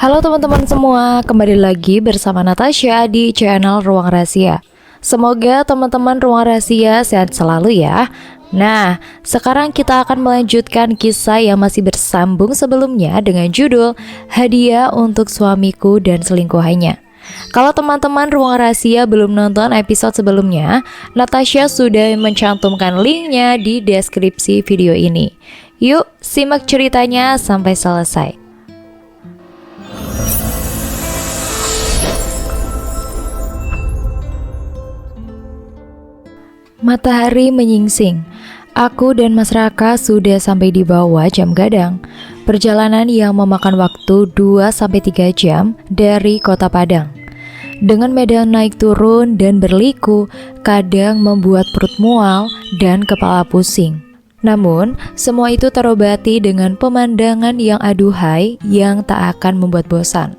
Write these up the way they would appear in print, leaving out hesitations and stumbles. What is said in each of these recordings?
Halo teman-teman semua, kembali lagi bersama Natasha di channel Ruang Rahasia. Semoga teman-teman Ruang Rahasia sehat selalu ya. Nah, sekarang kita akan melanjutkan kisah yang masih bersambung sebelumnya dengan judul Hadiah untuk Suamiku dan Selingkuhannya. Kalau teman-teman Ruang Rahasia belum nonton episode sebelumnya, Natasha sudah mencantumkan linknya di deskripsi video ini. Yuk, simak ceritanya sampai selesai. Matahari menyingsing. Aku dan Mas Raka sudah sampai di bawah jam gadang. Perjalanan yang memakan waktu 2-3 jam dari kota Padang. Dengan medan naik turun dan berliku, kadang membuat perut mual dan kepala pusing. Namun, semua itu terobati dengan pemandangan yang aduhai yang tak akan membuat bosan.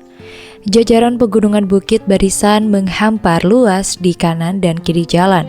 Jajaran pegunungan bukit barisan menghampar luas di kanan dan kiri jalan.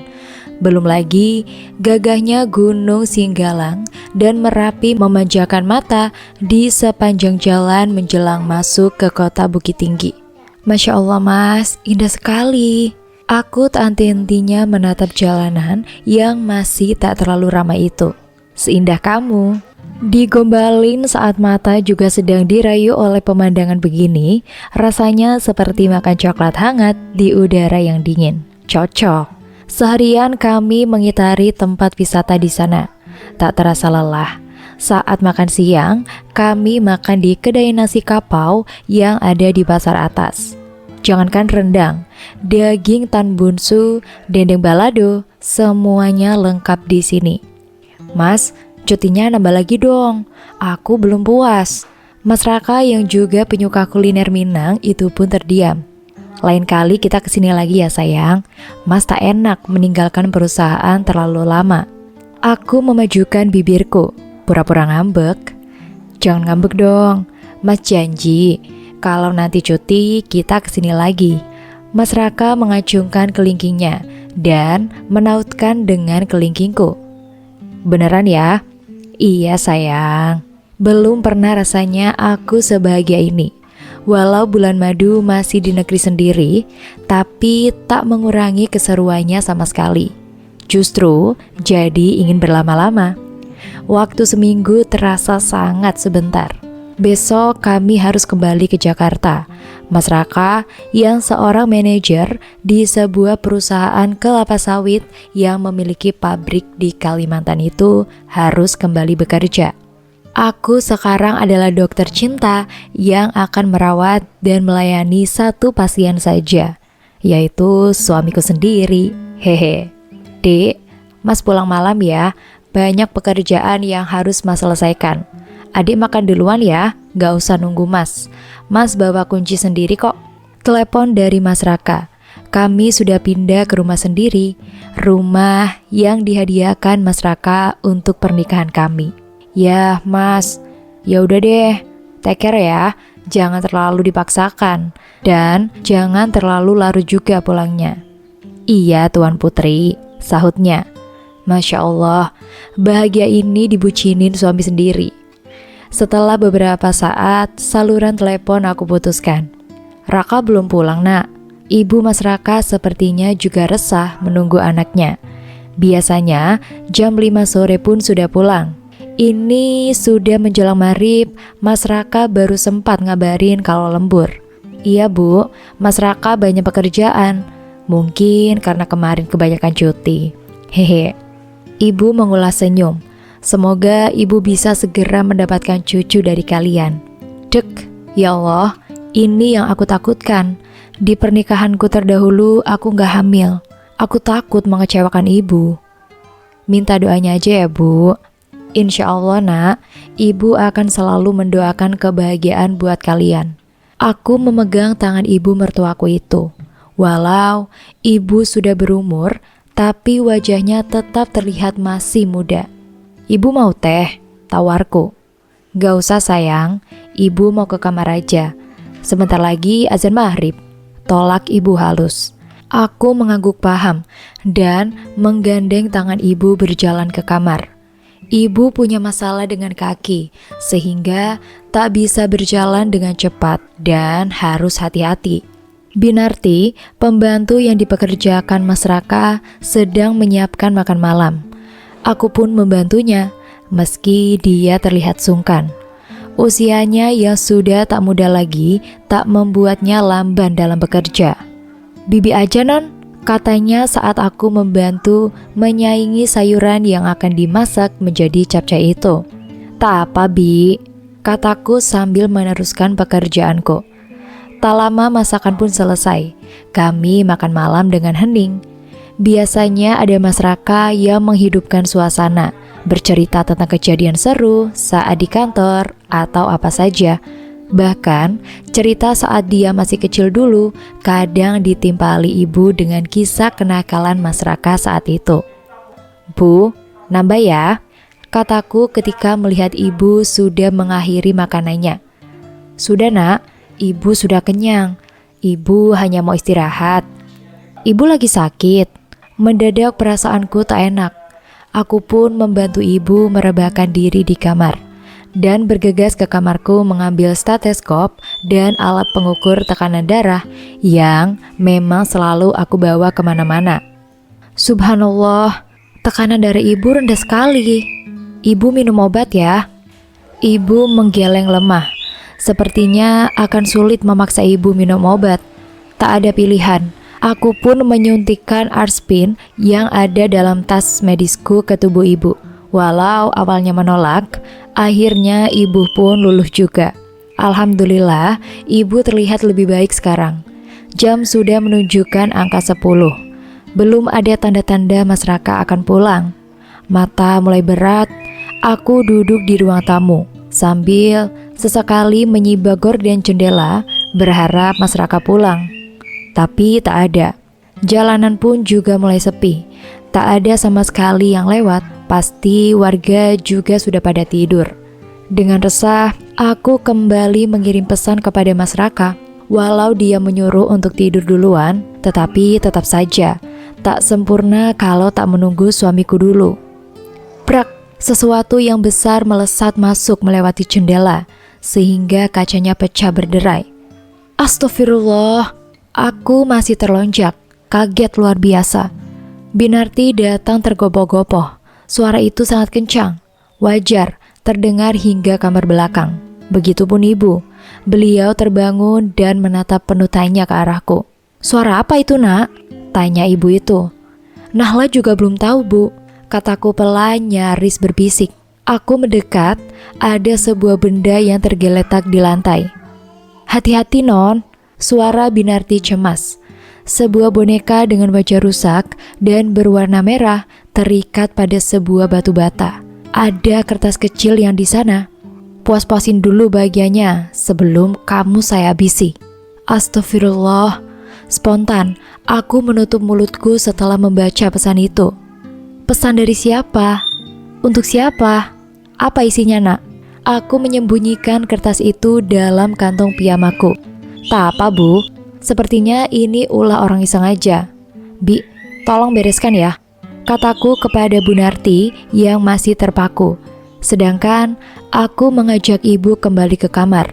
Belum lagi gagahnya Gunung Singgalang dan Merapi memanjakan mata di sepanjang jalan menjelang masuk ke kota Bukit Tinggi. Masya Allah mas, indah sekali. Aku tak henti-hentinya menatap jalanan yang masih tak terlalu ramai itu. Seindah kamu. Digombalin saat mata juga sedang dirayu oleh pemandangan begini, rasanya seperti makan coklat hangat di udara yang dingin. Cocok. Seharian kami mengitari tempat wisata di sana. Tak terasa lelah. Saat makan siang, kami makan di kedai nasi kapau yang ada di pasar atas. Jangankan rendang, daging tan bunsu, dendeng balado, semuanya lengkap di sini. Mas, cutinya nambah lagi dong. Aku belum puas. Mas Raka yang juga penyuka kuliner Minang itu pun terdiam. Lain kali kita kesini lagi ya sayang. Mas tak enak meninggalkan perusahaan terlalu lama. Aku memajukan bibirku, pura-pura ngambek. Jangan ngambek dong. Mas janji, kalau nanti cuti kita kesini lagi. Mas Raka mengacungkan kelingkingnya dan menautkan dengan kelingkingku. Beneran ya? Iya sayang. Belum pernah rasanya aku sebahagia ini. Walau bulan madu masih di negeri sendiri, tapi tak mengurangi keseruannya sama sekali. Justru jadi ingin berlama-lama. Waktu seminggu terasa sangat sebentar. Besok kami harus kembali ke Jakarta. Mas Raka yang seorang manajer di sebuah perusahaan kelapa sawit yang memiliki pabrik di Kalimantan itu harus kembali bekerja. Aku sekarang adalah dokter cinta yang akan merawat dan melayani satu pasien saja, yaitu suamiku sendiri. Hehe. Dek, Mas pulang malam ya. Banyak pekerjaan yang harus Mas selesaikan. Adik makan duluan ya, gak usah nunggu Mas. Mas bawa kunci sendiri kok. Telepon dari Mas Raka. Kami sudah pindah ke rumah sendiri, rumah yang dihadiahkan Mas Raka untuk pernikahan kami. Ya mas, ya udah deh, take care ya, jangan terlalu dipaksakan, dan jangan terlalu larut juga pulangnya. Iya Tuan Putri, sahutnya. Masya Allah, bahagia ini dibucinin suami sendiri. Setelah beberapa saat, saluran telepon aku putuskan. Raka belum pulang nak. Ibu Mas Raka sepertinya juga resah menunggu anaknya. Biasanya jam 5 sore pun sudah pulang. Ini sudah menjelang maghrib, Mas Raka baru sempat ngabarin kalau lembur. Iya bu, Mas Raka banyak pekerjaan. Mungkin karena kemarin kebanyakan cuti. Hehe. Ibu mengulas senyum. Semoga ibu bisa segera mendapatkan cucu dari kalian. Dek, ya Allah, ini yang aku takutkan. Di pernikahanku terdahulu aku gak hamil. Aku takut mengecewakan ibu. Minta doanya aja ya bu. Insya Allah nak, ibu akan selalu mendoakan kebahagiaan buat kalian. Aku memegang tangan ibu mertuaku itu. Walau ibu sudah berumur, tapi wajahnya tetap terlihat masih muda. Ibu mau teh? Tawarku. Gak usah sayang, ibu mau ke kamar aja. Sebentar lagi azan maghrib. Tolak ibu halus. Aku mengangguk paham dan menggandeng tangan ibu berjalan ke kamar. Ibu punya masalah dengan kaki, sehingga tak bisa berjalan dengan cepat dan harus hati-hati. Binarti, pembantu yang dipekerjakan Mas Raka, sedang menyiapkan makan malam. Aku pun membantunya, meski dia terlihat sungkan. Usianya yang sudah tak muda lagi, tak membuatnya lamban dalam bekerja. "Bibi aja non," katanya saat aku membantu menyaingi sayuran yang akan dimasak menjadi capcay itu. "Tak apa, Bi," kataku sambil meneruskan pekerjaanku. Tak lama masakan pun selesai. Kami makan malam dengan hening. Biasanya ada Mas Raka yang menghidupkan suasana, bercerita tentang kejadian seru saat di kantor atau apa saja. Bahkan, cerita saat dia masih kecil dulu kadang ditimpali ibu dengan kisah kenakalan Mas Raka saat itu. "Bu, nambah ya," kataku ketika melihat ibu sudah mengakhiri makanannya. "Sudah nak, ibu sudah kenyang. Ibu hanya mau istirahat." "Ibu lagi sakit." Mendadak perasaanku tak enak. Aku pun membantu ibu merebahkan diri di kamar dan bergegas ke kamarku mengambil stetoskop dan alat pengukur tekanan darah yang memang selalu aku bawa kemana-mana. Subhanallah, tekanan darah ibu rendah sekali. "Ibu minum obat ya." Ibu menggeleng lemah. Sepertinya akan sulit memaksa ibu minum obat. Tak ada pilihan. Aku pun menyuntikkan Arspin yang ada dalam tas medisku ke tubuh ibu. Walau awalnya menolak, akhirnya ibu pun luluh juga. Alhamdulillah, ibu terlihat lebih baik sekarang. Jam sudah menunjukkan angka 10. Belum ada tanda-tanda Mas Raka akan pulang. Mata mulai berat, aku duduk di ruang tamu sambil sesekali menyibak gorden jendela berharap Mas Raka pulang. Tapi tak ada. Jalanan pun juga mulai sepi. Tak ada sama sekali yang lewat. Pasti warga juga sudah pada tidur. Dengan resah, aku kembali mengirim pesan kepada Mas Raka. Walau dia menyuruh untuk tidur duluan, tetapi tetap saja tak sempurna kalau tak menunggu suamiku dulu. Prak, sesuatu yang besar melesat masuk melewati jendela, sehingga kacanya pecah berderai. Astagfirullah. Aku masih terlonjak, kaget luar biasa. Binarti datang tergopoh-gopoh. Suara itu sangat kencang, wajar, terdengar hingga kamar belakang. Begitupun ibu. Beliau terbangun dan menatap penuh tanya ke arahku. "Suara apa itu, nak?" tanya ibu itu. "Nahla juga belum tahu, Bu," kataku pelan nyaris berbisik. Aku mendekat, ada sebuah benda yang tergeletak di lantai. "Hati-hati, non," suara Binarti cemas. Sebuah boneka dengan wajah rusak dan berwarna merah terikat pada sebuah batu bata. Ada kertas kecil yang di sana. "Puas-puasin dulu bahagianya sebelum kamu saya habisi." Astagfirullah. Spontan, aku menutup mulutku setelah membaca pesan itu. Pesan dari siapa? Untuk siapa? Apa isinya, nak? Aku menyembunyikan kertas itu dalam kantong piyamaku. "Tak apa, Bu. Sepertinya ini ulah orang iseng aja." "Bi, tolong bereskan ya," kataku kepada Bu Narti yang masih terpaku. Sedangkan aku mengajak ibu kembali ke kamar.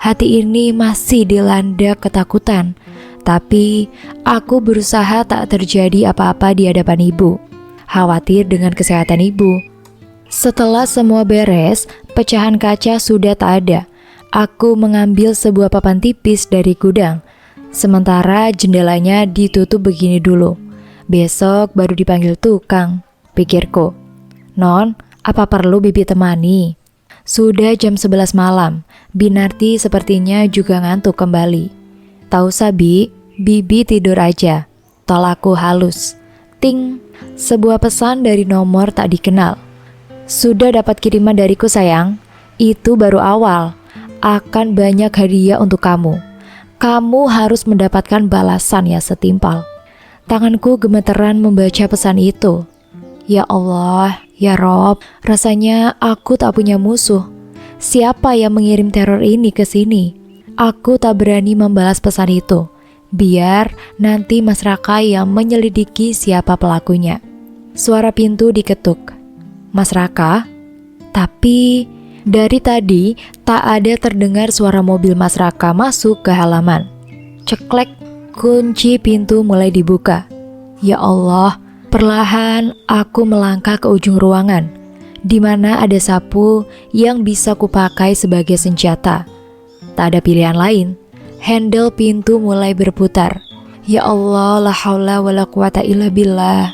Hati ini masih dilanda ketakutan, tapi aku berusaha tak terjadi apa-apa di hadapan ibu. Khawatir dengan kesehatan ibu. Setelah semua beres, pecahan kaca sudah tak ada. Aku mengambil sebuah papan tipis dari gudang. Sementara jendelanya ditutup begini dulu. Besok baru dipanggil tukang, pikirku. "Non, apa perlu bibi temani?" Sudah jam 11 malam. Binarti sepertinya juga ngantuk kembali. "Tak usah, Bi. Bibi tidur aja," tolakku halus. Ting, sebuah pesan dari nomor tak dikenal. "Sudah dapat kiriman dariku, sayang. Itu baru awal. Akan banyak hadiah untuk kamu. Kamu harus mendapatkan balasan yang setimpal." Tanganku gemeteran membaca pesan itu. Ya Allah, ya Rob, rasanya aku tak punya musuh. Siapa yang mengirim teror ini ke sini? Aku tak berani membalas pesan itu. Biar nanti Mas Raka yang menyelidiki siapa pelakunya. Suara pintu diketuk. Mas Raka? Tapi dari tadi tak ada terdengar suara mobil Mas Raka masuk ke halaman. Ceklek, kunci pintu mulai dibuka. Ya Allah, perlahan aku melangkah ke ujung ruangan, di mana ada sapu yang bisa kupakai sebagai senjata. Tak ada pilihan lain, handle pintu mulai berputar. Ya Allah, la haula wa la quwata illa billah.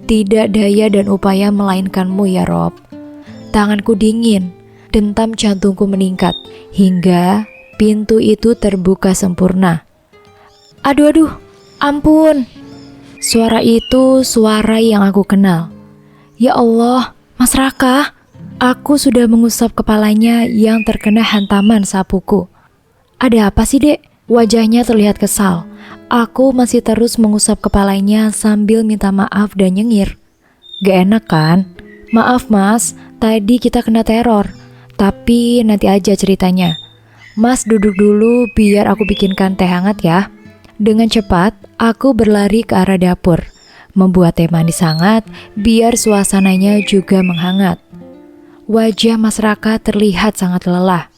Tidak daya dan upaya melainkan-Mu ya Rob. Tanganku dingin, dentam jantungku meningkat, hingga pintu itu terbuka sempurna. Aduh, ampun. Suara itu suara yang aku kenal. Ya Allah, Mas Raka. Aku sudah mengusap kepalanya yang terkena hantaman sapuku. Ada apa sih, Dek? Wajahnya terlihat kesal. Aku masih terus mengusap kepalanya sambil minta maaf dan nyengir. Gak enak kan? Maaf Mas, tadi kita kena teror. Tapi nanti aja ceritanya. Mas duduk dulu biar aku bikinkan teh hangat ya. Dengan cepat, aku berlari ke arah dapur, membuat teh manis hangat biar suasananya juga menghangat. Wajah Mas Raka terlihat sangat lelah.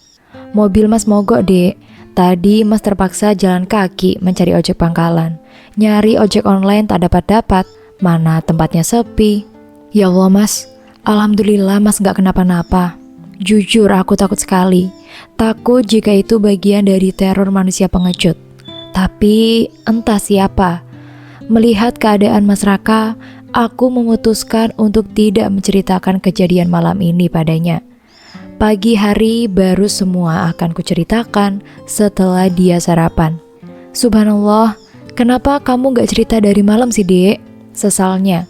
Mobil Mas mogok, Dek. Tadi Mas terpaksa jalan kaki mencari ojek pangkalan. Nyari ojek online tak dapat-dapat, mana tempatnya sepi. Ya Allah Mas, alhamdulillah Mas gak kenapa-napa. Jujur aku takut sekali. Takut jika itu bagian dari teror manusia pengecut. Tapi entah siapa. Melihat keadaan Mas Raka, aku memutuskan untuk tidak menceritakan kejadian malam ini padanya. Pagi hari baru semua akan kuceritakan setelah dia sarapan. Subhanallah, kenapa kamu gak cerita dari malam sih, Dek? Sesalnya.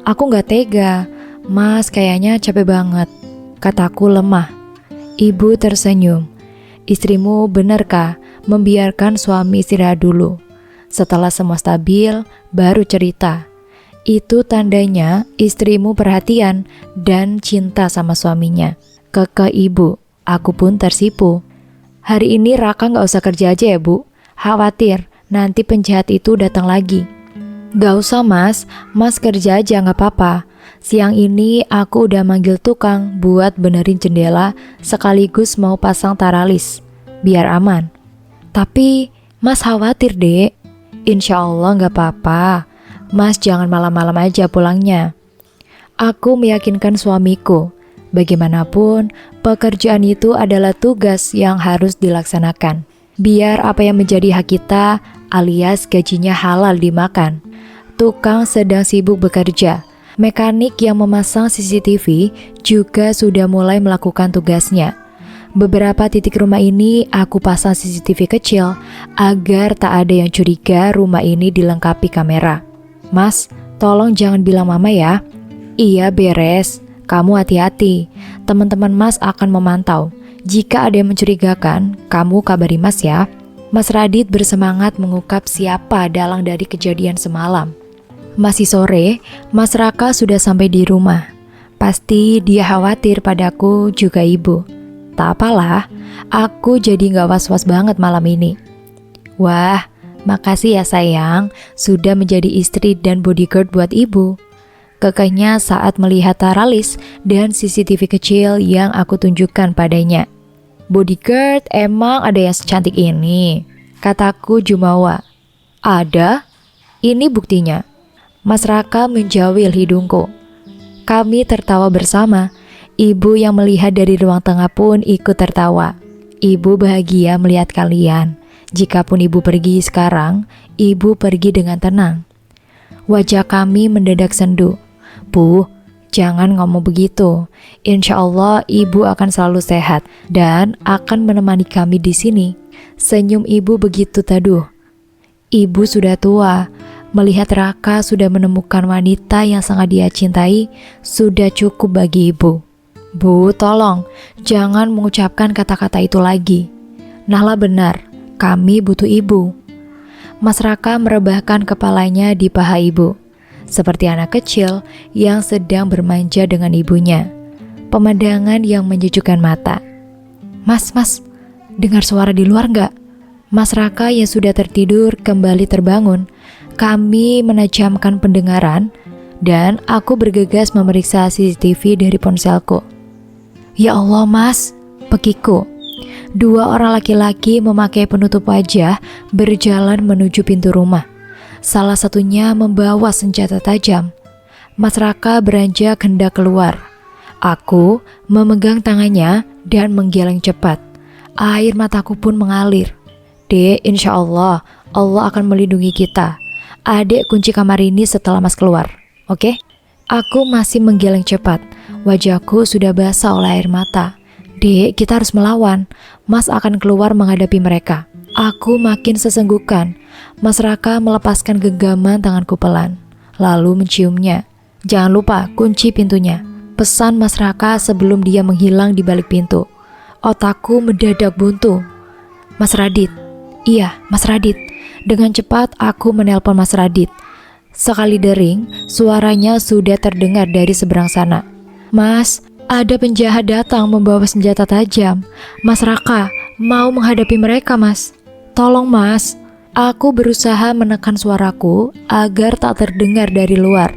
Aku gak tega, Mas kayaknya capek banget, kataku lemah. Ibu tersenyum. Istrimu benarkah membiarkan suami istirahat dulu? Setelah semua stabil, baru cerita. Itu tandanya istrimu perhatian dan cinta sama suaminya. Kekeh ibu, aku pun tersipu. Hari ini Raka gak usah kerja aja ya Bu. Khawatir nanti penjahat itu datang lagi. Gak usah Mas kerja aja gak apa-apa. Siang ini aku udah manggil tukang buat benerin jendela sekaligus mau pasang taralis, biar aman. Tapi Mas khawatir Dek. Insya Allah gak apa-apa. Mas jangan malam-malam aja pulangnya. Aku meyakinkan suamiku. Bagaimanapun, pekerjaan itu adalah tugas yang harus dilaksanakan. Biar apa yang menjadi hak kita alias gajinya halal dimakan. Tukang sedang sibuk bekerja. Mekanik yang memasang CCTV juga sudah mulai melakukan tugasnya. Beberapa titik rumah ini aku pasang CCTV kecil agar tak ada yang curiga rumah ini dilengkapi kamera. Mas, tolong jangan bilang mama ya. Iya beres. Kamu hati-hati, teman-teman Mas akan memantau. Jika ada yang mencurigakan, kamu kabari Mas ya. Mas Radit bersemangat mengungkap siapa dalang dari kejadian semalam. Masih sore, Mas Raka sudah sampai di rumah. Pasti dia khawatir padaku juga ibu. Tak apalah, aku jadi gak was-was banget malam ini. Wah, makasih ya sayang, sudah menjadi istri dan bodyguard buat ibu. Kekehnya saat melihat taralis dan CCTV kecil yang aku tunjukkan padanya. Bodyguard emang ada yang secantik ini, kataku jumawa. Ada? Ini buktinya. Mas Raka menjawil hidungku. Kami tertawa bersama. Ibu yang melihat dari ruang tengah pun ikut tertawa. Ibu bahagia melihat kalian. Jikapun ibu pergi sekarang, ibu pergi dengan tenang. Wajah kami mendadak sendu. Bu, jangan ngomong begitu. Insya Allah ibu akan selalu sehat dan akan menemani kami di sini. Senyum ibu begitu teduh. Ibu sudah tua. Melihat Raka sudah menemukan wanita yang sangat dia cintai, sudah cukup bagi ibu. Bu, tolong, jangan mengucapkan kata-kata itu lagi. Nahlah benar, kami butuh ibu. Mas Raka merebahkan kepalanya di paha ibu. Seperti anak kecil yang sedang bermanja dengan ibunya. Pemandangan yang menyejukkan mata. Mas, dengar suara di luar gak? Mas Raka yang sudah tertidur kembali terbangun. Kami menajamkan pendengaran. dan aku bergegas memeriksa CCTV dari ponselku. Ya Allah mas, pekiku. 2 orang laki-laki memakai penutup wajah berjalan menuju pintu rumah. Salah satunya membawa senjata tajam. Mas Raka beranjak hendak keluar. Aku memegang tangannya dan menggeleng cepat. Air mataku pun mengalir. Dek, insya Allah akan melindungi kita. Adek kunci kamar ini setelah mas keluar, oke? Aku masih menggeleng cepat. Wajahku sudah basah oleh air mata. Dek, kita harus melawan. Mas akan keluar menghadapi mereka. Aku makin sesenggukan. Mas Raka melepaskan genggaman tanganku pelan, lalu menciumnya. Jangan lupa kunci pintunya, pesan Mas Raka sebelum dia menghilang di balik pintu. Otakku mendadak buntu. Mas Radit. Iya, Mas Radit. Dengan cepat aku menelpon Mas Radit. Sekali dering, suaranya sudah terdengar dari seberang sana. Mas, ada penjahat datang membawa senjata tajam. Mas Raka mau menghadapi mereka, Mas. Tolong, Mas. Aku berusaha menekan suaraku agar tak terdengar dari luar.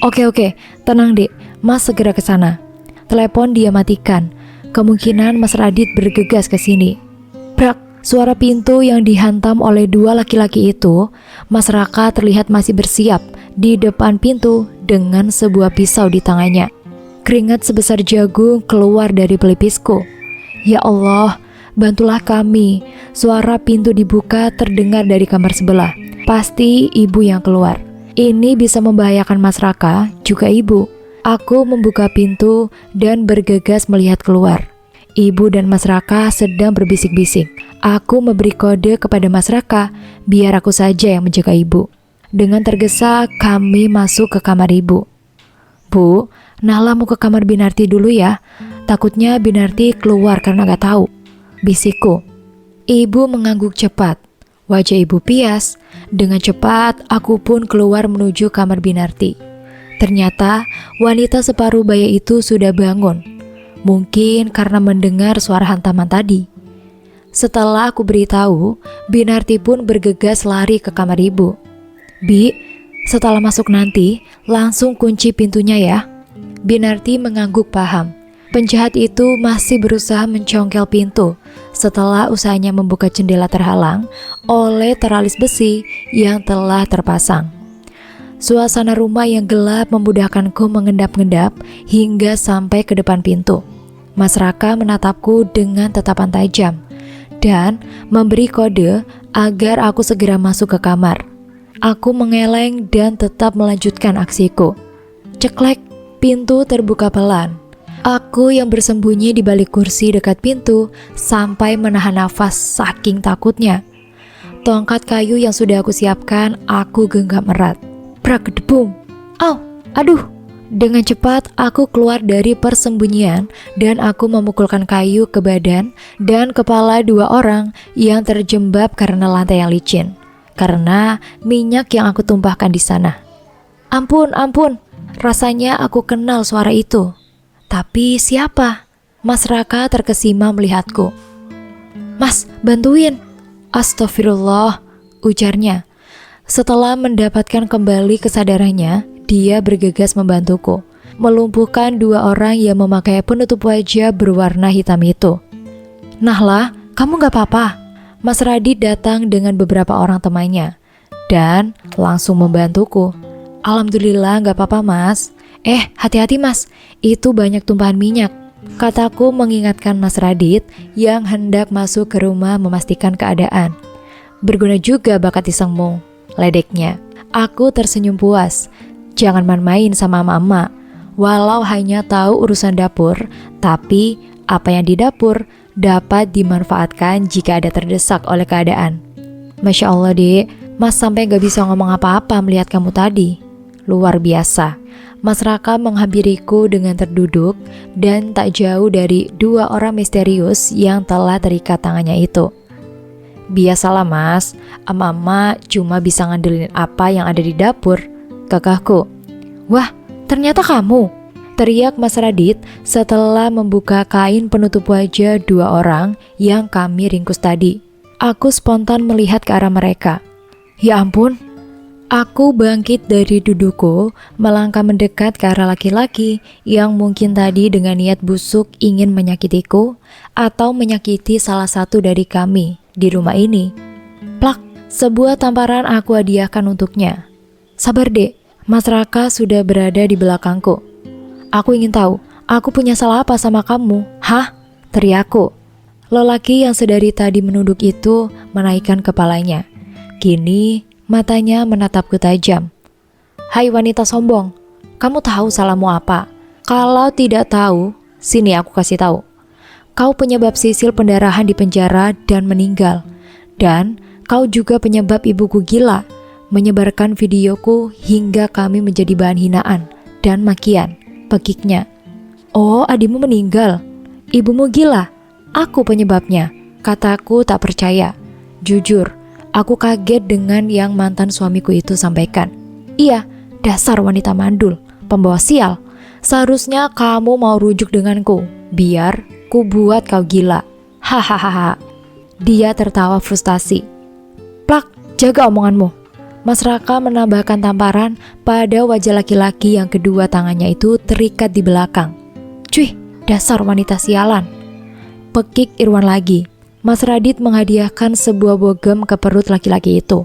Oke, tenang dek. Mas segera ke sana. Telepon dia matikan. Kemungkinan Mas Radit bergegas ke sini. Brak, suara pintu yang dihantam oleh 2 laki-laki itu. Mas Raka terlihat masih bersiap di depan pintu dengan sebuah pisau di tangannya. Keringat sebesar jagung keluar dari pelipisku. Ya Allah, bantulah kami. Suara pintu dibuka terdengar dari kamar sebelah. Pasti ibu yang keluar. Ini bisa membahayakan Mas Raka, juga ibu. Aku membuka pintu dan bergegas melihat keluar. Ibu dan Mas Raka sedang berbisik-bisik. Aku memberi kode kepada Mas Raka, biar aku saja yang menjaga ibu. Dengan tergesa, kami masuk ke kamar ibu. Bu, Nahla mau ke kamar Binarti dulu ya. Takutnya Binarti keluar karena gak tahu, bisikku. Ibu mengangguk cepat. Wajah ibu pias. Dengan cepat, aku pun keluar menuju kamar Binarti. Ternyata, wanita separuh baya itu sudah bangun. Mungkin karena mendengar suara hantaman tadi. Setelah aku beritahu, Binarti pun bergegas lari ke kamar ibu. Bi, setelah masuk nanti, langsung kunci pintunya ya. Binarti mengangguk paham. Penjahat itu masih berusaha mencongkel pintu setelah usahanya membuka jendela terhalang oleh teralis besi yang telah terpasang. Suasana rumah yang gelap memudahkanku mengendap-endap hingga sampai ke depan pintu. Mas Raka menatapku dengan tatapan tajam dan memberi kode agar aku segera masuk ke kamar. Aku mengeleng dan tetap melanjutkan aksiku. Ceklek, pintu terbuka pelan. Aku yang bersembunyi di balik kursi dekat pintu sampai menahan nafas saking takutnya. Tongkat kayu yang sudah aku siapkan, aku genggam erat. Prak gedebung. Au, aduh. Dengan cepat aku keluar dari persembunyian dan aku memukulkan kayu ke badan dan kepala 2 orang yang terjembab karena lantai yang licin. Karena minyak yang aku tumpahkan di sana. Ampun, rasanya aku kenal suara itu. Tapi siapa? Mas Raka terkesima melihatku. Mas, bantuin. Astagfirullah, ujarnya. Setelah mendapatkan kembali kesadarannya, dia bergegas membantuku, melumpuhkan 2 orang yang memakai penutup wajah berwarna hitam itu. Nahla, kamu gak apa-apa? Mas Radit datang dengan beberapa orang temannya dan langsung membantuku. Alhamdulillah gak apa-apa mas. Hati-hati mas, itu banyak tumpahan minyak, kataku mengingatkan Mas Radit yang hendak masuk ke rumah memastikan keadaan. Berguna juga bakat isengmu, ledeknya. Aku tersenyum puas. Jangan main-main sama mama. Walau hanya tahu urusan dapur, tapi apa yang di dapur dapat dimanfaatkan jika ada terdesak oleh keadaan. Masya Allah dek, mas sampai gak bisa ngomong apa-apa melihat kamu tadi. Luar biasa. Mas Raka menghampiriku dengan terduduk dan tak jauh dari 2 orang misterius yang telah terikat tangannya itu. Biasalah mas, mama cuma bisa ngandelin apa yang ada di dapur, kakakku. Wah, ternyata kamu, teriak Mas Radit setelah membuka kain penutup wajah 2 orang yang kami ringkus tadi. Aku spontan melihat ke arah mereka. Ya ampun, Aku bangkit dari dudukku, melangkah mendekat ke arah laki-laki yang mungkin tadi dengan niat busuk ingin menyakitiku atau menyakiti salah satu dari kami di rumah ini. Plak, sebuah tamparan aku hadiahkan untuknya. Sabar dek, Mas Raka sudah berada di belakangku. Aku ingin tahu, aku punya salah apa sama kamu? Hah? Teriakku. Lelaki yang sedari tadi menunduk itu menaikkan kepalanya. Kini matanya menatapku tajam. Hai wanita sombong, kamu tahu salahmu apa? Kalau tidak tahu, sini aku kasih tahu. Kau penyebab Sisil pendarahan di penjara dan meninggal. Dan kau juga penyebab ibuku gila, menyebarkan videoku hingga kami menjadi bahan hinaan dan makian, pekiknya. Oh, adikmu meninggal? Ibumu gila? Aku penyebabnya, kataku tak percaya. Jujur, aku kaget dengan yang mantan suamiku itu sampaikan. Iya, dasar wanita mandul, pembawa sial. Seharusnya kamu mau rujuk denganku, biar ku buat kau gila. Hahaha. Dia tertawa frustasi. Plak, jaga omonganmu. Mas Raka menambahkan tamparan pada wajah laki-laki yang kedua tangannya itu terikat di belakang. Cuy, dasar wanita sialan. Pekik Irwan lagi. Mas Radit menghadiahkan sebuah bogem ke perut laki-laki itu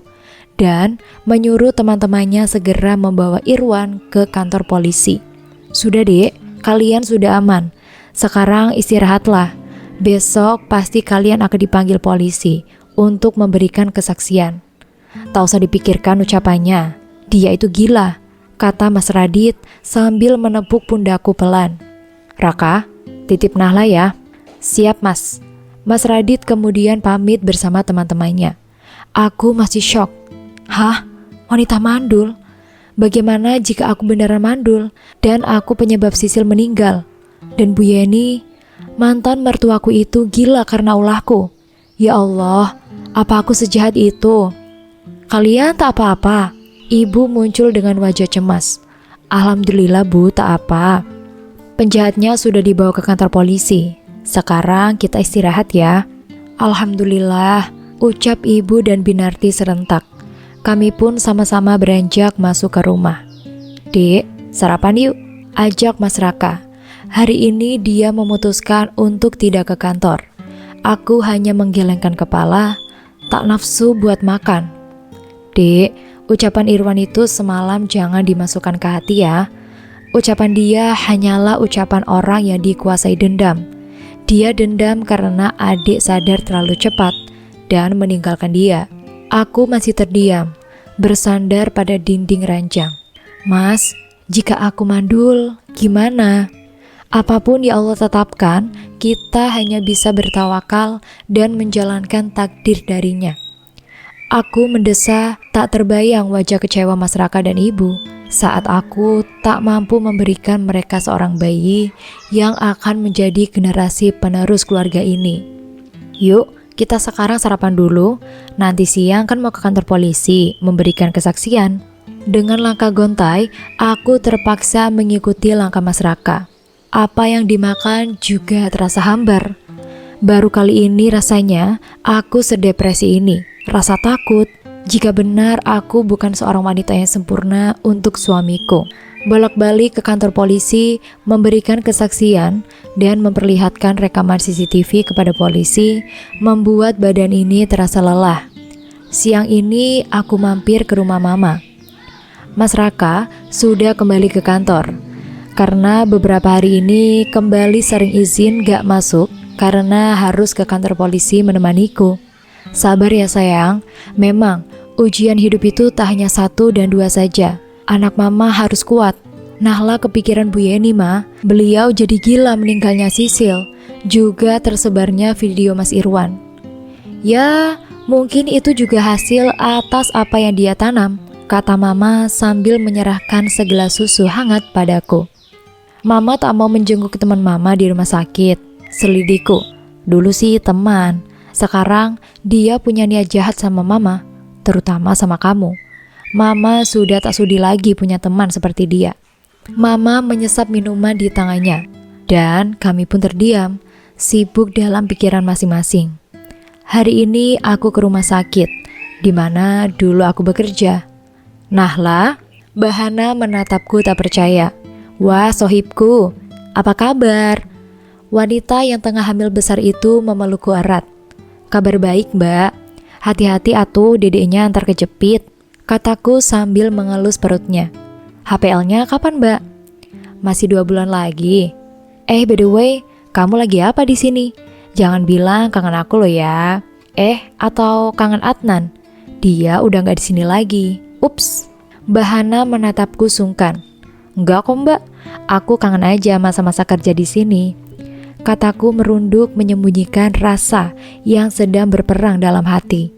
dan menyuruh teman-temannya segera membawa Irwan ke kantor polisi. Sudah dek, kalian sudah aman. Sekarang istirahatlah. Besok pasti kalian akan dipanggil polisi untuk memberikan kesaksian. Tak usah dipikirkan ucapannya. Dia itu gila, kata Mas Radit sambil menepuk pundakku pelan. Raka, titip Nahla ya. Siap mas. Mas Radit kemudian pamit bersama teman-temannya. Aku masih syok. Hah? Wanita mandul? Bagaimana jika aku beneran mandul dan aku penyebab Sisil meninggal? Dan Bu Yeni, mantan mertuaku itu gila karena ulahku. Ya Allah, apa aku sejahat itu? Kalian tak apa-apa. Ibu muncul dengan wajah cemas. Alhamdulillah Bu, tak apa. Penjahatnya sudah dibawa ke kantor polisi. Sekarang kita istirahat ya. Alhamdulillah, ucap ibu dan Binarti serentak. Kami pun sama-sama beranjak masuk ke rumah. Dek, sarapan yuk, ajak Mas Raka. Hari ini dia memutuskan untuk tidak ke kantor. Aku hanya menggelengkan kepala, tak nafsu buat makan. Dek, ucapan Irwan itu semalam jangan dimasukkan ke hati ya. Ucapan dia hanyalah ucapan orang yang dikuasai dendam. Dia dendam karena adik sadar terlalu cepat dan meninggalkan dia. Aku masih terdiam, bersandar pada dinding ranjang. Mas, jika aku mandul, gimana? Apapun yang Allah tetapkan, kita hanya bisa bertawakal dan menjalankan takdir darinya. Aku mendesah, tak terbayang wajah kecewa Mas Raka dan ibu saat aku tak mampu memberikan mereka seorang bayi yang akan menjadi generasi penerus keluarga ini. Yuk, kita sekarang sarapan dulu. Nanti siang kan mau ke kantor polisi memberikan kesaksian. Dengan langkah gontai, aku terpaksa mengikuti langkah Mas Raka. Apa yang dimakan juga terasa hambar. Baru kali ini rasanya aku sedepresi ini. Rasa takut jika benar aku bukan seorang wanita yang sempurna untuk suamiku. Bolak-balik ke kantor polisi, memberikan kesaksian dan memperlihatkan rekaman CCTV kepada polisi membuat badan ini terasa lelah. Siang ini aku mampir ke rumah mama. Mas Raka sudah kembali ke kantor. Karena beberapa hari ini kembali sering izin gak masuk karena harus ke kantor polisi menemaniku. Sabar ya sayang, memang ujian hidup itu tak hanya 1 dan 2 saja. Anak mama harus kuat. Nahla kepikiran Bu Yeni ma, beliau jadi gila meninggalnya Sisil, juga tersebarnya video Mas Irwan. Ya, mungkin itu juga hasil atas apa yang dia tanam, kata mama sambil menyerahkan segelas susu hangat padaku. Mama tak mau menjenguk teman mama di rumah sakit, selidiku. Dulu sih teman, sekarang dia punya niat jahat sama mama, terutama sama kamu. Mama sudah tak sudi lagi punya teman seperti dia. Mama menyesap minuman di tangannya, dan kami pun terdiam, sibuk dalam pikiran masing-masing. Hari ini aku ke rumah sakit, di mana dulu aku bekerja. Nahla, Bahana menatapku tak percaya. Wah, sohibku, apa kabar? Wanita yang tengah hamil besar itu memelukku erat. Kabar baik, Mbak. Hati-hati atuh, dedeknya antar kejepit, kataku sambil mengelus perutnya. HPL-nya kapan, Mbak? Masih 2 bulan lagi. By the way, kamu lagi apa di sini? Jangan bilang kangen aku loh ya. Atau kangen Adnan? Dia udah gak di sini lagi. Ups. Bahana menatapku sungkan. Enggak kok, Mbak. Aku kangen aja masa-masa kerja di sini. Kataku merunduk menyembunyikan rasa yang sedang berperang dalam hati.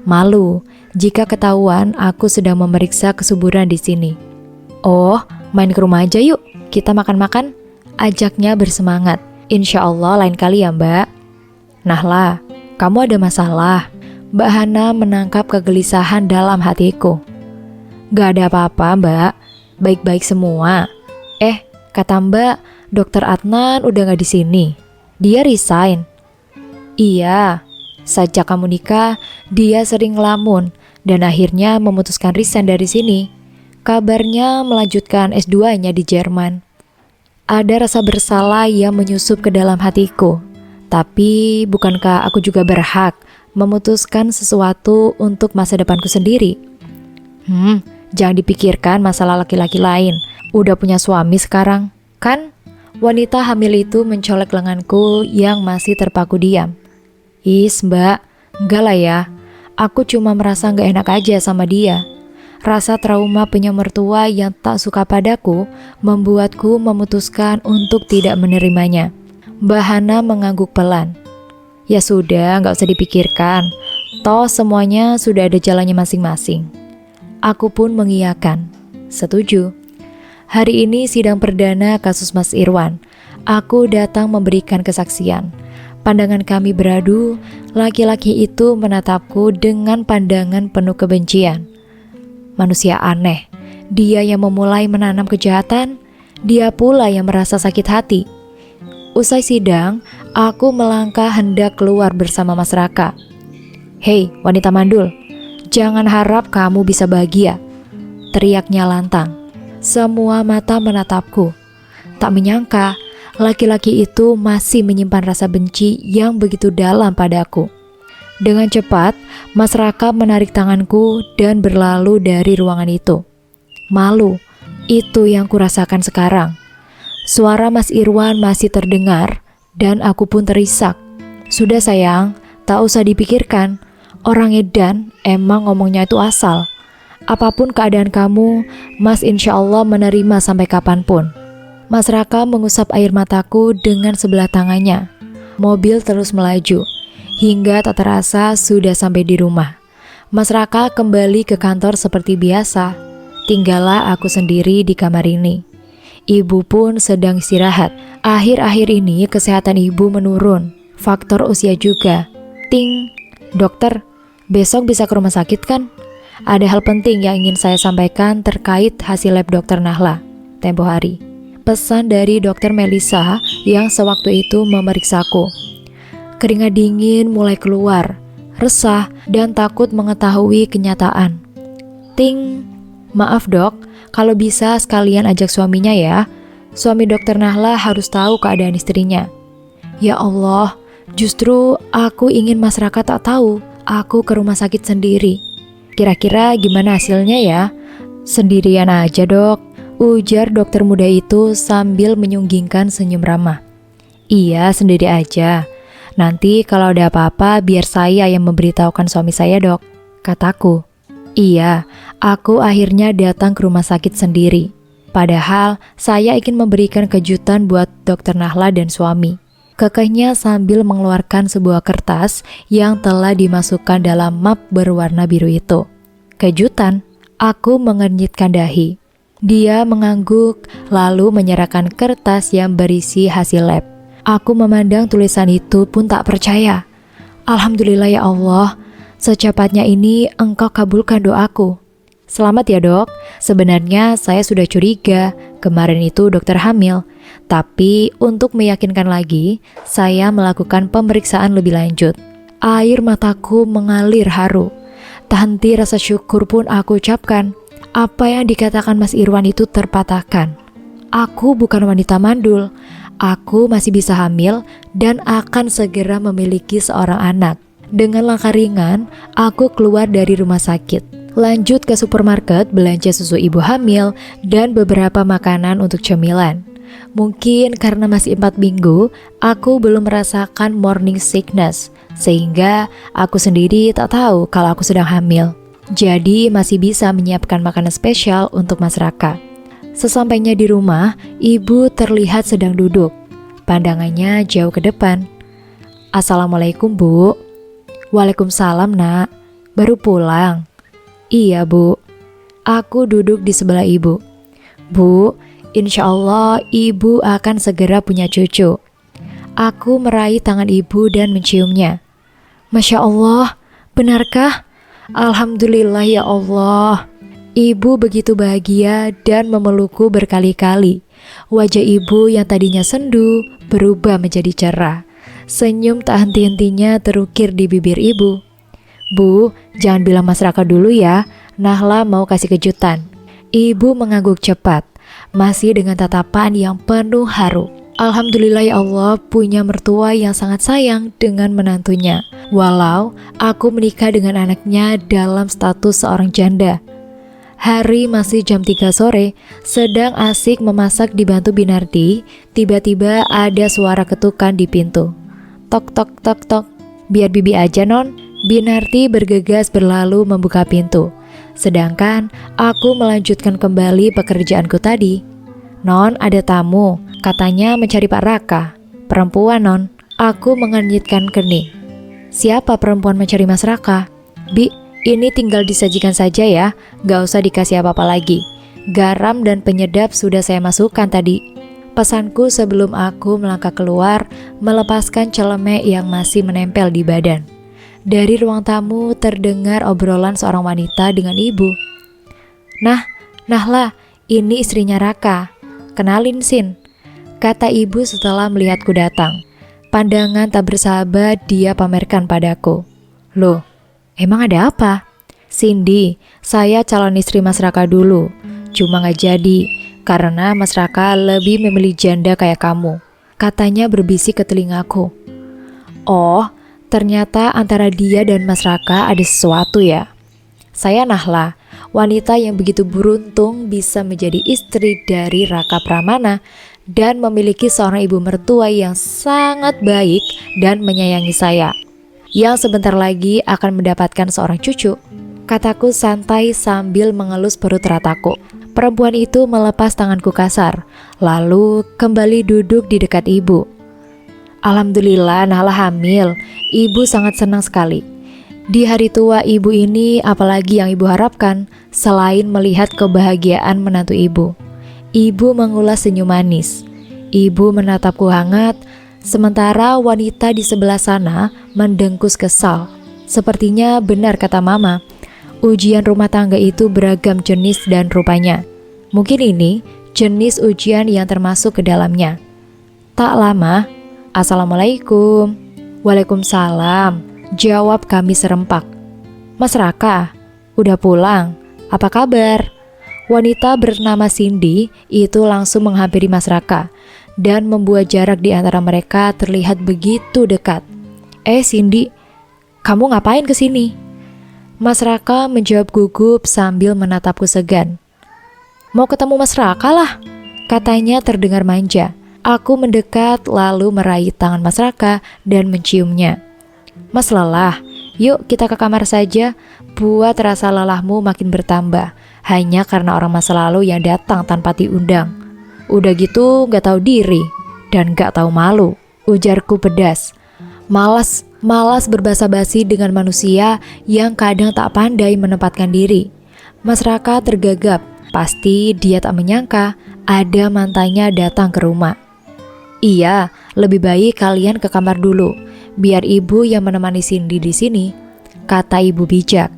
Malu jika ketahuan aku sedang memeriksa kesuburan di sini. Oh, main ke rumah aja yuk. Kita makan-makan. Ajaknya bersemangat. Insya Allah lain kali ya, Mbak. Nahla, kamu ada masalah? Mbak Hana menangkap kegelisahan dalam hatiku. Gak ada apa-apa, Mbak. Baik-baik semua. Kata Mbak, Dokter Adnan udah gak di sini. Dia resign. Iya, sejak kamu nikah, dia sering ngelamun dan akhirnya memutuskan resign dari sini. Kabarnya melanjutkan S2-nya di Jerman. Ada rasa bersalah yang menyusup ke dalam hatiku. Tapi bukankah aku juga berhak memutuskan sesuatu untuk masa depanku sendiri? Jangan dipikirkan masalah laki-laki lain. Udah punya suami sekarang, kan? Wanita hamil itu mencolek lenganku yang masih terpaku diam. Mbak, enggak lah ya. Aku cuma merasa gak enak aja sama dia. Rasa trauma punya mertua yang tak suka padaku membuatku memutuskan untuk tidak menerimanya. Mbak Hana mengangguk pelan. Ya sudah, gak usah dipikirkan. Toh semuanya sudah ada jalannya masing-masing. Aku pun mengiyakan. Setuju. Hari ini sidang perdana kasus Mas Irwan. Aku datang memberikan kesaksian. Pandangan kami beradu, laki-laki itu menatapku dengan pandangan penuh kebencian. Manusia aneh, dia yang memulai menanam kejahatan, dia pula yang merasa sakit hati. Usai sidang, aku melangkah hendak keluar bersama Mas Raka. Hei, wanita mandul, jangan harap kamu bisa bahagia, teriaknya lantang. Semua mata menatapku. Tak menyangka, laki-laki itu masih menyimpan rasa benci yang begitu dalam padaku. Dengan cepat, Mas Raka menarik tanganku dan berlalu dari ruangan itu. Malu, itu yang kurasakan sekarang. Suara Mas Irwan masih terdengar dan aku pun terisak. Sudah sayang, tak usah dipikirkan. Orang edan emang ngomongnya itu asal. Apapun keadaan kamu, Mas insya Allah menerima sampai kapanpun. Mas Raka mengusap air mataku dengan sebelah tangannya. Mobil terus melaju, hingga tak terasa sudah sampai di rumah. Mas Raka kembali ke kantor seperti biasa. Tinggallah aku sendiri di kamar ini. Ibu pun sedang istirahat. Akhir-akhir ini kesehatan ibu menurun. Faktor usia juga. Ting, dokter, besok bisa ke rumah sakit kan? Ada hal penting yang ingin saya sampaikan terkait hasil lab dokter Nahla tempo hari. Pesan dari dokter Melisa yang sewaktu itu memeriksaku. Keringat dingin mulai keluar, resah dan takut mengetahui kenyataan. Ting, maaf dok, kalau bisa sekalian ajak suaminya ya. Suami dokter Nahla harus tahu keadaan istrinya. Ya Allah, justru aku ingin masyarakat tak tahu aku ke rumah sakit sendiri. Kira-kira gimana hasilnya ya? Sendirian aja dok, ujar dokter muda itu sambil menyunggingkan senyum ramah. Iya, sendiri aja. Nanti kalau ada apa-apa biar saya yang memberitahukan suami saya dok, kataku. Iya, aku akhirnya datang ke rumah sakit sendiri. Padahal saya ingin memberikan kejutan buat dokter Nahla dan suami. Kekehnya sambil mengeluarkan sebuah kertas yang telah dimasukkan dalam map berwarna biru itu. Kejutan, aku mengernyitkan dahi. Dia mengangguk lalu menyerahkan kertas yang berisi hasil lab. Aku memandang tulisan itu pun tak percaya. Alhamdulillah ya Allah, secepatnya ini engkau kabulkan doaku. Selamat ya dok, sebenarnya saya sudah curiga kemarin itu dokter hamil. Tapi untuk meyakinkan lagi, saya melakukan pemeriksaan lebih lanjut. Air mataku mengalir haru. Tak henti rasa syukur pun aku ucapkan. Apa yang dikatakan Mas Irwan itu terpatahkan. Aku bukan wanita mandul. Aku masih bisa hamil dan akan segera memiliki seorang anak. Dengan langkah ringan, aku keluar dari rumah sakit. Lanjut ke supermarket, belanja susu ibu hamil dan beberapa makanan untuk cemilan. Mungkin karena masih 4 minggu, aku belum merasakan morning sickness, sehingga aku sendiri tak tahu kalau aku sedang hamil. Jadi masih bisa menyiapkan makanan spesial untuk Mas Raka. Sesampainya di rumah, ibu terlihat sedang duduk. Pandangannya jauh ke depan. Assalamualaikum, Bu. Waalaikumsalam, Nak. Baru pulang? Iya, Bu. Aku duduk di sebelah ibu. Bu, insya Allah ibu akan segera punya cucu. Aku meraih tangan ibu dan menciumnya. Masya Allah, benarkah? Alhamdulillah ya Allah. Ibu begitu bahagia dan memelukku berkali-kali. Wajah ibu yang tadinya sendu berubah menjadi cerah. Senyum tak henti-hentinya terukir di bibir ibu. Bu, jangan bilang Mas Raka dulu ya. Nahla mau kasih kejutan. Ibu mengangguk cepat, masih dengan tatapan yang penuh haru. Alhamdulillah ya Allah punya mertua yang sangat sayang dengan menantunya. Walau aku menikah dengan anaknya dalam status seorang janda. Hari masih jam 3 sore, sedang asik memasak dibantu Binarti, tiba-tiba ada suara ketukan di pintu. Tok tok tok tok, biar bibi aja non. Binarti bergegas berlalu membuka pintu. Sedangkan aku melanjutkan kembali pekerjaanku tadi. Non, ada tamu. Katanya mencari Pak Raka. Perempuan, Non. Aku mengernyitkan kening. Siapa perempuan mencari Mas Raka? Bi, ini tinggal disajikan saja ya. Gak usah dikasih apa-apa lagi. Garam dan penyedap sudah saya masukkan tadi. Pesanku sebelum aku melangkah keluar, melepaskan celemek yang masih menempel di badan. Dari ruang tamu terdengar obrolan seorang wanita dengan ibu. Nahla, ini istrinya Raka. Kenalin Sin, kata ibu setelah melihatku datang. Pandangan tak bersahabat dia pamerkan padaku. Loh, emang ada apa? Cindy, saya calon istri Mas Raka dulu. Cuma gak jadi, karena Mas Raka lebih memilih janda kayak kamu. Katanya berbisik ke telingaku. Oh, ternyata antara dia dan Mas Raka ada sesuatu ya. Saya Nahla, wanita yang begitu beruntung bisa menjadi istri dari Raka Pramana dan memiliki seorang ibu mertua yang sangat baik dan menyayangi saya, yang sebentar lagi akan mendapatkan seorang cucu, kataku santai sambil mengelus perut rataku. Perempuan itu melepas tanganku kasar, lalu kembali duduk di dekat ibu. Alhamdulillah Nahla hamil, ibu sangat senang sekali. Di hari tua ibu ini, apalagi yang ibu harapkan selain melihat kebahagiaan menantu ibu? Ibu mengulas senyum manis. Ibu menatapku hangat, sementara wanita di sebelah sana mendengkus kesal. Sepertinya benar kata mama, ujian rumah tangga itu beragam jenis dan rupanya. Mungkin ini jenis ujian yang termasuk ke dalamnya. Tak lama, Assalamualaikum. Waalaikumsalam. Jawab kami serempak. Mas Raka, udah pulang? Apa kabar? Wanita bernama Cindy itu langsung menghampiri Mas Raka dan membuat jarak di antara mereka terlihat begitu dekat. Cindy, kamu ngapain kesini? Mas Raka menjawab gugup sambil menatapku segan. Mau ketemu Mas Raka lah, katanya terdengar manja. Aku mendekat lalu meraih tangan Mas Raka dan menciumnya. Mas lelah, yuk kita ke kamar saja. Buat rasa lelahmu makin bertambah hanya karena orang masa lalu yang datang tanpa diundang. Udah gitu gak tahu diri dan gak tahu malu, ujarku pedas. Malas berbasa-basi dengan manusia yang kadang tak pandai menempatkan diri. Mas Raka tergagap, pasti dia tak menyangka ada mantannya datang ke rumah. Iya, lebih baik kalian ke kamar dulu, biar ibu yang menemani Cindy di sini, kata ibu bijak.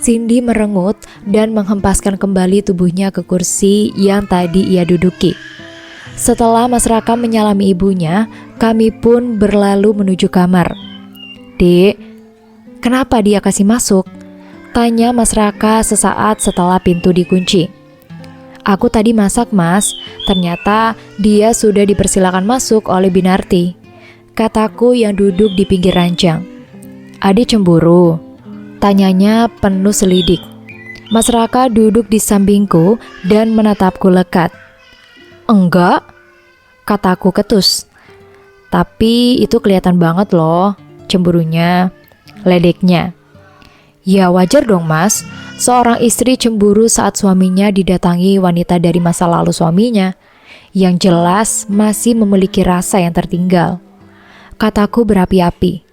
Cindy merengut dan menghempaskan kembali tubuhnya ke kursi yang tadi ia duduki. Setelah Mas Raka menyalami ibunya, kami pun berlalu menuju kamar. Dek, kenapa dia kasih masuk? Tanya Mas Raka sesaat setelah pintu dikunci. Aku tadi masak Mas, ternyata dia sudah dipersilakan masuk oleh Binarti, kataku yang duduk di pinggir ranjang. Adik cemburu? Tanyanya penuh selidik. Mas Raka duduk di sampingku dan menatapku lekat. Enggak, kataku ketus. Tapi itu kelihatan banget loh, cemburunya, ledeknya. Ya wajar dong Mas, seorang istri cemburu saat suaminya didatangi wanita dari masa lalu suaminya, yang jelas masih memiliki rasa yang tertinggal. Kataku berapi-api.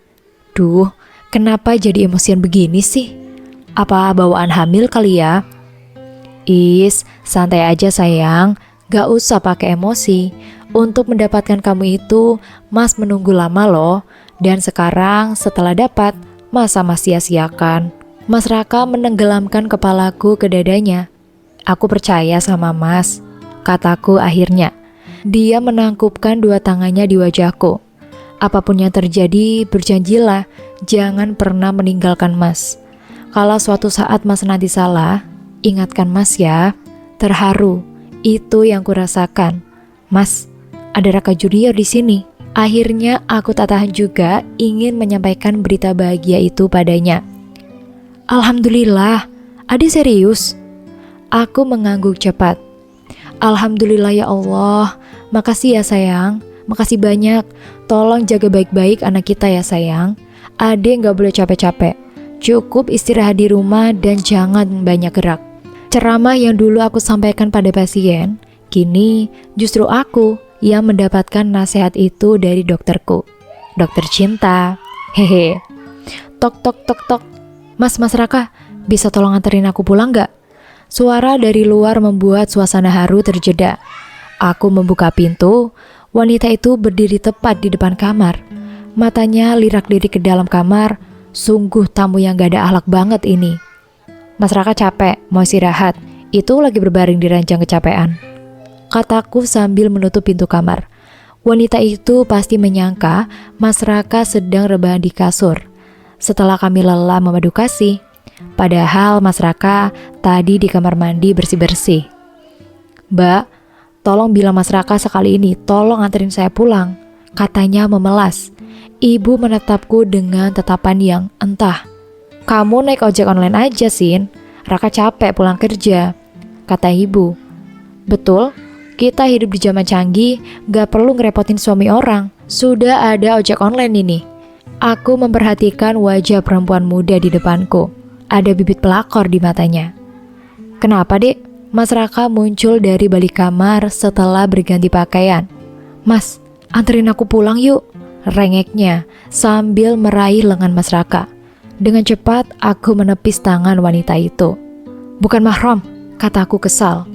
Duh, kenapa jadi emosian begini sih? Apa bawaan hamil kali ya? Santai aja sayang, gak usah pakai emosi. Untuk mendapatkan kamu itu, Mas menunggu lama loh. Dan sekarang setelah dapat, masa Mas sia-siakan? Mas Raka menenggelamkan kepalaku ke dadanya. Aku percaya sama Mas, kataku akhirnya. Dia menangkupkan dua tangannya di wajahku. Apapun yang terjadi, berjanjilah jangan pernah meninggalkan Mas. Kalau suatu saat Mas nanti salah, ingatkan Mas ya. Terharu, itu yang kurasakan. Mas, ada Raka Junior di sini. Akhirnya aku tak tahan juga ingin menyampaikan berita bahagia itu padanya. Alhamdulillah, adik serius? Aku mengangguk cepat. Alhamdulillah ya Allah, makasih ya sayang, makasih banyak. Tolong jaga baik-baik anak kita ya sayang. Adik gak boleh capek-capek, cukup istirahat di rumah dan jangan banyak gerak. Ceramah yang dulu aku sampaikan pada pasien, kini justru aku yang mendapatkan nasihat itu dari dokterku, dokter cinta. Hehe. Tok tok tok tok. Mas Raka, bisa tolong anterin aku pulang gak? Suara dari luar membuat suasana haru terjeda. Aku membuka pintu, wanita itu berdiri tepat di depan kamar. Matanya lirak-lirik ke dalam kamar, sungguh tamu yang gak ada akhlak banget ini. Mas Raka capek, mau istirahat, itu lagi berbaring di ranjang kecapean, kataku sambil menutup pintu kamar. Wanita itu pasti menyangka Mas Raka sedang rebahan di kasur setelah kami lelah memadu kasih. Padahal Mas Raka tadi di kamar mandi bersih-bersih. Mbak, tolong bilang Mas Raka sekali ini tolong anterin saya pulang, katanya memelas. Ibu menatapku dengan tatapan yang entah. Kamu naik ojek online aja Sin, Raka capek pulang kerja, kata ibu. Betul, kita hidup di zaman canggih, gak perlu ngerepotin suami orang. Sudah ada ojek online ini. Aku memperhatikan wajah perempuan muda di depanku. Ada bibit pelakor di matanya. Kenapa dek? Mas Raka muncul dari balik kamar setelah berganti pakaian. Mas, anterin aku pulang yuk, rengeknya sambil meraih lengan Mas Raka. Dengan cepat aku menepis tangan wanita itu. Bukan mahram, kataku kesal.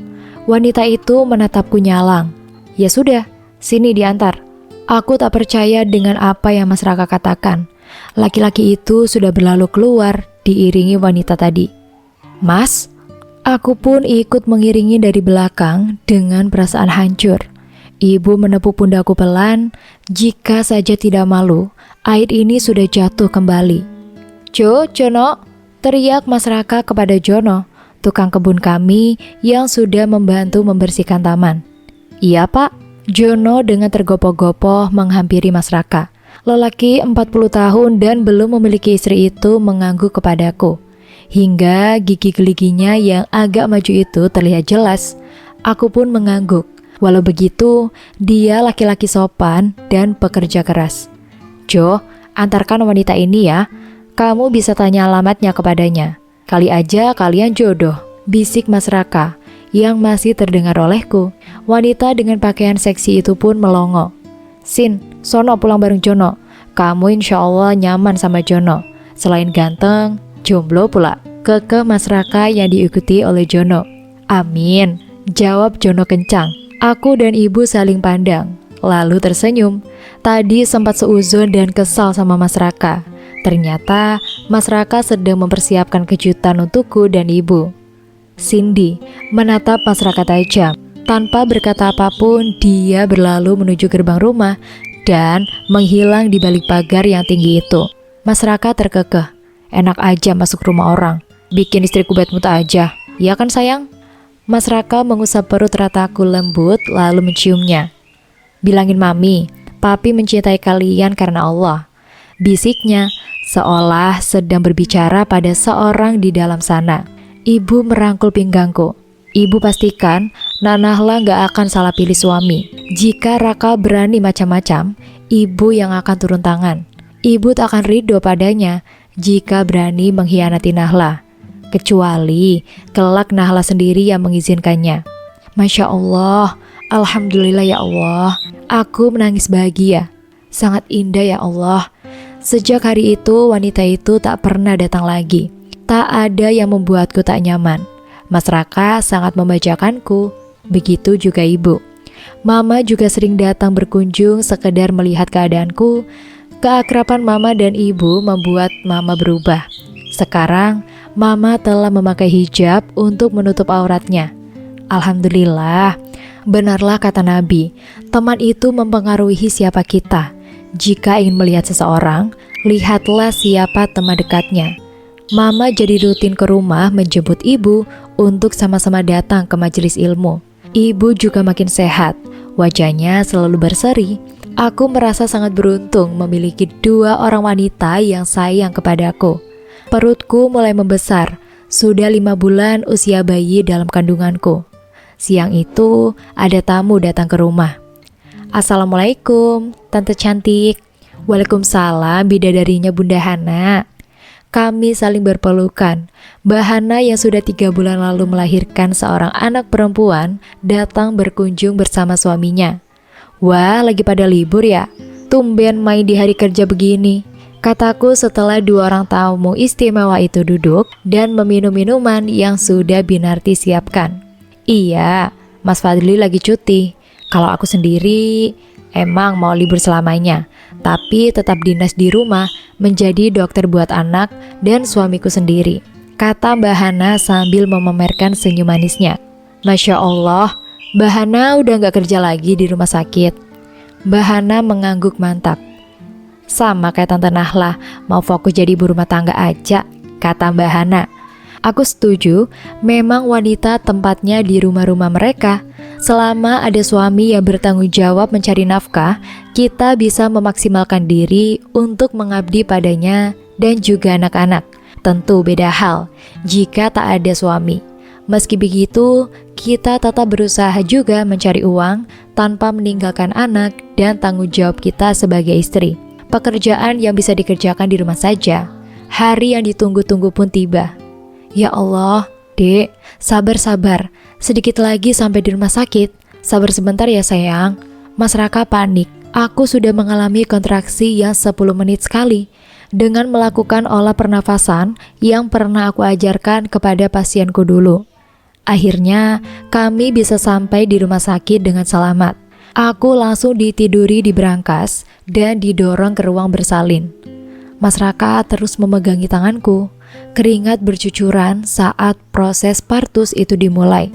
Wanita itu menatapku nyalang. Ya sudah, sini diantar. Aku tak percaya dengan apa yang Mas Raka katakan. Laki-laki itu sudah berlalu keluar, diiringi wanita tadi. Mas, aku pun ikut mengiringi dari belakang dengan perasaan hancur. Ibu menepuk pundakku pelan. Jika saja tidak malu, air ini sudah jatuh kembali. Jono, teriak Mas Raka kepada Jono, tukang kebun kami yang sudah membantu membersihkan taman. Iya Pak. Jono dengan tergopoh-gopoh menghampiri Mas Raka. Lelaki 40 tahun dan belum memiliki istri itu mengangguk kepadaku. Hingga gigi geliginya yang agak maju itu terlihat jelas. Aku pun mengangguk. Walau begitu, dia laki-laki sopan dan pekerja keras. Jo, antarkan wanita ini ya. Kamu bisa tanya alamatnya kepadanya. Kali aja kalian jodoh, bisik Mas Raka yang masih terdengar olehku. Wanita dengan pakaian seksi itu pun melongo. Sin, sono pulang bareng Jono. Kamu insya Allah nyaman sama Jono. Selain ganteng, jomblo pula. Keke Mas Raka yang diikuti oleh Jono. Amin, jawab Jono kencang. Aku dan ibu saling pandang, lalu tersenyum. Tadi sempat seuzon dan kesal sama Mas Raka. Ternyata Mas Raka sedang mempersiapkan kejutan untukku dan ibu. Cindy menatap Mas Raka tajam. Tanpa berkata apapun, dia berlalu menuju gerbang rumah dan menghilang di balik pagar yang tinggi itu. Mas Raka terkekeh. Enak aja masuk rumah orang. Bikin istriku bad mood aja. Ya kan sayang? Mas Raka mengusap perut rataku lembut lalu menciumnya. Bilangin mami, papi mencintai kalian karena Allah. Bisiknya seolah sedang berbicara pada seorang di dalam sana. Ibu merangkul pinggangku. Ibu pastikan Nanahla gak akan salah pilih suami. Jika Raka berani macam-macam, ibu yang akan turun tangan. Ibu tak akan ridho padanya jika berani mengkhianati Nahla. Kecuali kelak Nahla sendiri yang mengizinkannya. Masya Allah, Alhamdulillah ya Allah. Aku menangis bahagia. Sangat indah ya Allah. Sejak hari itu wanita itu tak pernah datang lagi. Tak ada yang membuatku tak nyaman. Mas Raka sangat membajakanku. Begitu juga ibu. Mama juga sering datang berkunjung sekedar melihat keadaanku. Keakraban mama dan ibu membuat mama berubah. Sekarang mama telah memakai hijab untuk menutup auratnya. Alhamdulillah. Benarlah kata Nabi, teman itu mempengaruhi siapa kita. Jika ingin melihat seseorang, lihatlah siapa teman dekatnya. Mama jadi rutin ke rumah menjemput ibu untuk sama-sama datang ke majelis ilmu. Ibu juga makin sehat, wajahnya selalu berseri. Aku merasa sangat beruntung memiliki dua orang wanita yang sayang kepadaku. Perutku mulai membesar, sudah 5 bulan usia bayi dalam kandunganku. Siang itu ada tamu datang ke rumah. Assalamualaikum, Tante cantik. Waalaikumsalam, bidadarinya Bunda Hana. Kami saling berpelukan. Mbak Hana yang sudah 3 bulan lalu melahirkan seorang anak perempuan datang berkunjung bersama suaminya. Wah, lagi pada libur ya? Tumben main di hari kerja begini, kataku setelah 2 orang tamu istimewa itu duduk dan meminum minuman yang sudah Binarti siapkan. Iya, Mas Fadli lagi cuti. Kalau aku sendiri emang mau libur selamanya, tapi tetap dinas di rumah menjadi dokter buat anak dan suamiku sendiri, kata Mbak Hana sambil memamerkan senyum manisnya. Masya Allah, Mbak Hana udah gak kerja lagi di rumah sakit. Mbak Hana mengangguk mantap. Sama kayak Tante Nahla, mau fokus jadi ibu rumah tangga aja, kata Mbak Hana. Aku setuju, memang wanita tempatnya di rumah-rumah mereka. Selama ada suami yang bertanggung jawab mencari nafkah, kita bisa memaksimalkan diri untuk mengabdi padanya dan juga anak-anak. Tentu beda hal jika tak ada suami. Meski begitu, kita tetap berusaha juga mencari uang tanpa meninggalkan anak dan tanggung jawab kita sebagai istri. Pekerjaan yang bisa dikerjakan di rumah saja. Hari yang ditunggu-tunggu pun tiba. Ya Allah, Dek, sabar-sabar. Sedikit lagi sampai di rumah sakit. Sabar sebentar ya sayang. Mas Raka panik. Aku sudah mengalami kontraksi yang 10 menit sekali. Dengan melakukan olah pernafasan yang pernah aku ajarkan kepada pasienku dulu. Akhirnya, kami bisa sampai di rumah sakit dengan selamat. Aku langsung ditiduri di brankas dan didorong ke ruang bersalin. Mas Raka terus memegangi tanganku. Keringat bercucuran saat proses partus itu dimulai.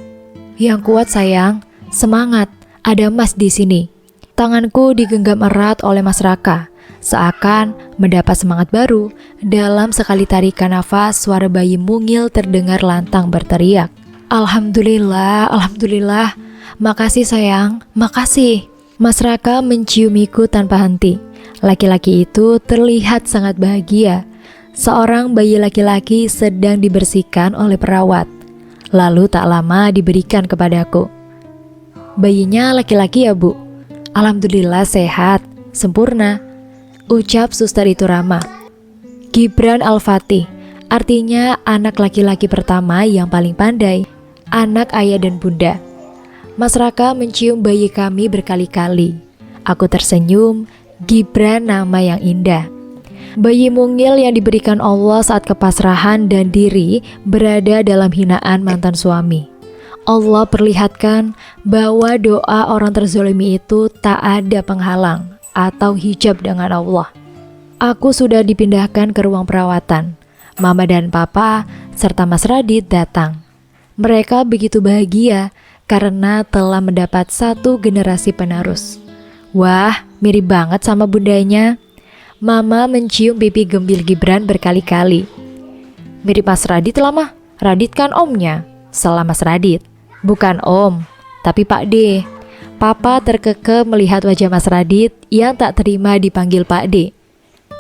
Yang kuat sayang, semangat, ada Mas di sini. Tanganku digenggam erat oleh Mas Raka, seakan mendapat semangat baru. Dalam sekali tarikan nafas, suara bayi mungil terdengar lantang berteriak. Alhamdulillah, Alhamdulillah. Makasih sayang, makasih. Mas Raka menciumiku tanpa henti. Laki-laki itu terlihat sangat bahagia. Seorang bayi laki-laki sedang dibersihkan oleh perawat. Lalu tak lama diberikan kepadaku. Bayinya laki-laki ya Bu? Alhamdulillah sehat, sempurna, ucap suster itu ramah. Gibran Al-Fatih, artinya anak laki-laki pertama yang paling pandai, anak ayah dan bunda. Mas Raka mencium bayi kami berkali-kali. Aku tersenyum, Gibran nama yang indah. Bayi mungil yang diberikan Allah saat kepasrahan dan diri berada dalam hinaan mantan suami. Allah perlihatkan bahwa doa orang terzolimi itu tak ada penghalang atau hijab dengan Allah. Aku sudah dipindahkan ke ruang perawatan. Mama dan Papa serta Mas Radit datang. Mereka begitu bahagia karena telah mendapat satu generasi penerus. Wah, mirip banget sama bundanya. Mama mencium pipi gembil Gibran berkali-kali. Mirip Mas Radit lah mah. Radit kan omnya. Salah Mas Radit. Bukan om, tapi Pak D. Papa terkekeh melihat wajah Mas Radit yang tak terima dipanggil Pak D.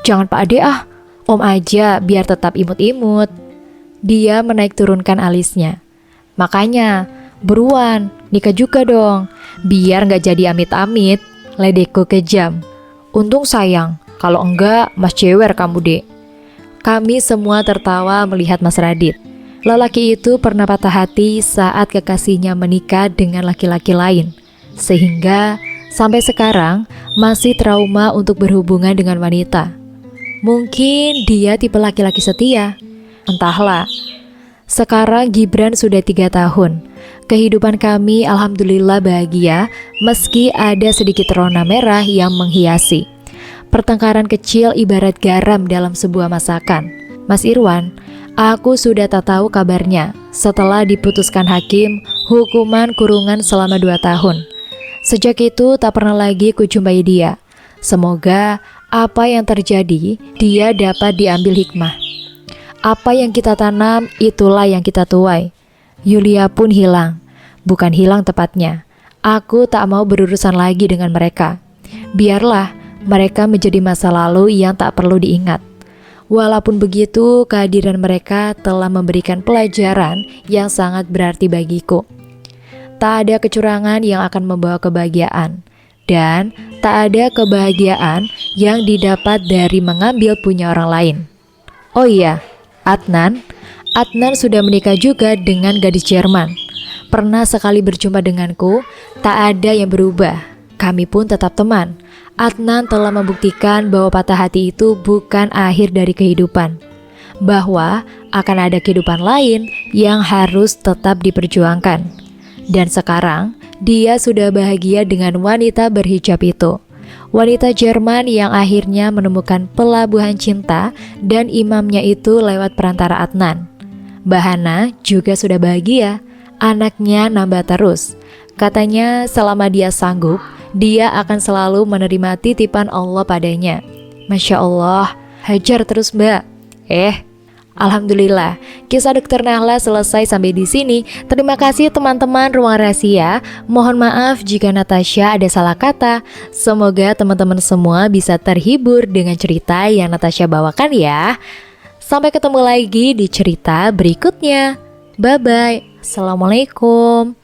Jangan Pak D ah, om aja biar tetap imut-imut. Dia menaik turunkan alisnya. Makanya, buruan, nikah juga dong. Biar gak jadi amit-amit, ledekku kejam. Untung sayang, kalau enggak mas cewer kamu dek. Kami semua tertawa melihat Mas Radit. Lelaki itu pernah patah hati saat kekasihnya menikah dengan laki-laki lain. Sehingga sampai sekarang masih trauma untuk berhubungan dengan wanita. Mungkin dia tipe laki-laki setia. Entahlah. Sekarang Gibran sudah 3 tahun. Kehidupan kami alhamdulillah bahagia meski ada sedikit rona merah yang menghiasi. Pertengkaran kecil ibarat garam dalam sebuah masakan. Mas Irwan, aku sudah tak tahu kabarnya setelah diputuskan hakim hukuman kurungan selama 2 tahun. Sejak itu tak pernah lagi kujumpai dia. Semoga apa yang terjadi dia dapat diambil hikmah. Apa yang kita tanam itulah yang kita tuai. Yulia pun hilang. Bukan hilang tepatnya. Aku tak mau berurusan lagi dengan mereka. Biarlah mereka menjadi masa lalu yang tak perlu diingat. Walaupun begitu, kehadiran mereka telah memberikan pelajaran yang sangat berarti bagiku. Tak ada kecurangan yang akan membawa kebahagiaan. Dan tak ada kebahagiaan yang didapat dari mengambil punya orang lain. Oh iya, Adnan sudah menikah juga dengan gadis Jerman. Pernah sekali berjumpa denganku, tak ada yang berubah. Kami pun tetap teman. Adnan telah membuktikan bahwa patah hati itu bukan akhir dari kehidupan. Bahwa akan ada kehidupan lain yang harus tetap diperjuangkan. Dan sekarang, dia sudah bahagia dengan wanita berhijab itu. Wanita Jerman yang akhirnya menemukan pelabuhan cinta dan imamnya itu lewat perantara Adnan. Bahana juga sudah bahagia, anaknya nambah terus. Katanya selama dia sanggup, dia akan selalu menerima titipan Allah padanya. Masya Allah, hajar terus mbak. Alhamdulillah, kisah Dokter Nahla selesai sampai di sini. Terima kasih teman-teman Ruang Rahasia. Mohon maaf jika Natasha ada salah kata. Semoga teman-teman semua bisa terhibur dengan cerita yang Natasha bawakan ya. Sampai ketemu lagi di cerita berikutnya. Bye-bye. Assalamualaikum.